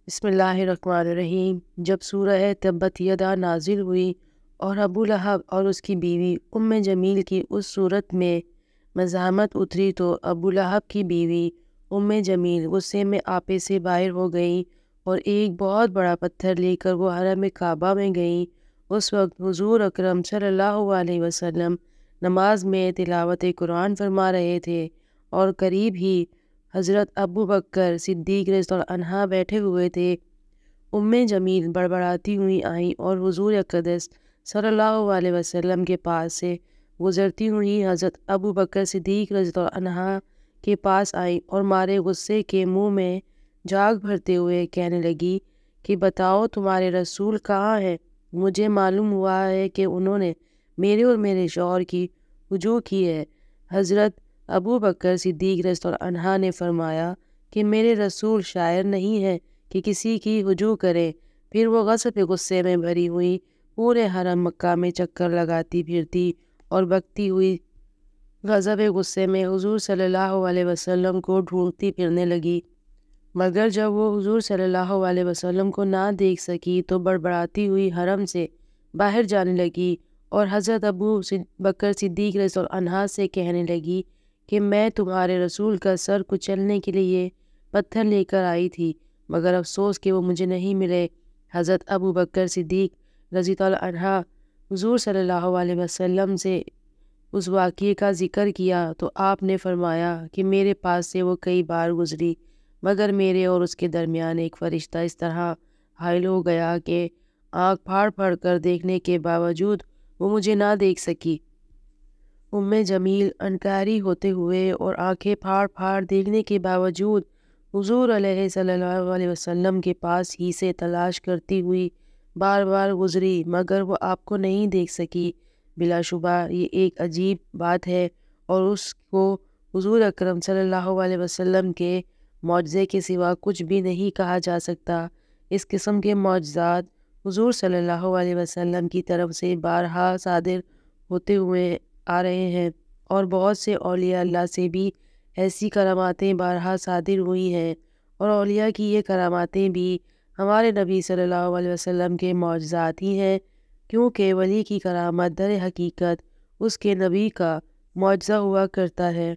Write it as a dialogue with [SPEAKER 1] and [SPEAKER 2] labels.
[SPEAKER 1] بسم اللہ الرحمن الرحیم۔ جب سورہ تبت یدا نازل ہوئی اور ابو لہب اور اس کی بیوی ام جمیل کی اس صورت میں مزاحمت اتری تو ابو لہب کی بیوی ام جمیل غصے میں آپے سے باہر ہو گئیں اور ایک بہت بڑا پتھر لے کر وہ حرم کعبہ میں گئیں۔ اس وقت حضور اکرم صلی اللہ علیہ وسلم نماز میں تلاوت قرآن فرما رہے تھے اور قریب ہی حضرت ابو بکر صدیق رضی اللہ عنہ بیٹھے ہوئے تھے۔ ام جمیل بڑبڑاتی ہوئی آئیں اور حضور اقدس صلی اللہ علیہ وسلم کے پاس سے گزرتی ہوئی حضرت ابو بکر صدیق رضی اللہ عنہ کے پاس آئیں اور مارے غصے کے منہ میں جھاگ بھرتے ہوئے کہنے لگی کہ بتاؤ تمہارے رسول کہاں ہیں؟ مجھے معلوم ہوا ہے کہ انہوں نے میرے اور میرے شوہر کی ہجوم کی ہے۔ حضرت ابو بکر صدیق رضی اللہ عنہ نے فرمایا کہ میرے رسول شاعر نہیں ہے کہ کسی کی ہجوم کریں۔ پھر وہ غصے میں بھری ہوئی پورے حرم مکہ میں چکر لگاتی پھرتی اور بکتی ہوئی غصے میں حضور صلی اللہ علیہ وسلم کو ڈھونڈتی پھرنے لگی، مگر جب وہ حضور صلی اللہ علیہ وسلم کو نہ دیکھ سکی تو بڑبڑاتی ہوئی حرم سے باہر جانے لگی اور حضرت ابو بکر صدیق رضی اللہ عنہ سے کہنے لگی کہ میں تمہارے رسول کا سر کچلنے کے لیے پتھر لے کر آئی تھی، مگر افسوس کہ وہ مجھے نہیں ملے۔ حضرت ابو بکر صدیق رضی اللہ عنہ حضور صلی اللہ علیہ وسلم سے اس واقعے کا ذکر کیا تو آپ نے فرمایا کہ میرے پاس سے وہ کئی بار گزری، مگر میرے اور اس کے درمیان ایک فرشتہ اس طرح حائل ہو گیا کہ آنکھ پھاڑ پھاڑ کر دیکھنے کے باوجود وہ مجھے نہ دیکھ سکی۔ ام جمیل انکاری ہوتے ہوئے اور آنکھیں پھاڑ پھاڑ دیکھنے کے باوجود حضور علیہ صلی اللہ علیہ وسلم کے پاس ہی سے تلاش کرتی ہوئی بار بار گزری، مگر وہ آپ کو نہیں دیکھ سکی۔ بلا شبہ یہ ایک عجیب بات ہے اور اس کو حضور اکرم صلی اللہ علیہ وسلم کے معجزے کے سوا کچھ بھی نہیں کہا جا سکتا۔ اس قسم کے معجزات حضور صلی اللہ علیہ وسلم کی طرف سے بارہا صادر ہوتے ہوئے آ رہے ہیں اور بہت سے اولیاء اللہ سے بھی ایسی کراماتیں بارہا صادر ہوئی ہیں، اور اولیاء کی یہ کراماتیں بھی ہمارے نبی صلی اللہ علیہ وسلم کے معجزات ہی ہیں، کیونکہ ولی کی کرامت در حقیقت اس کے نبی کا معجزہ ہوا کرتا ہے۔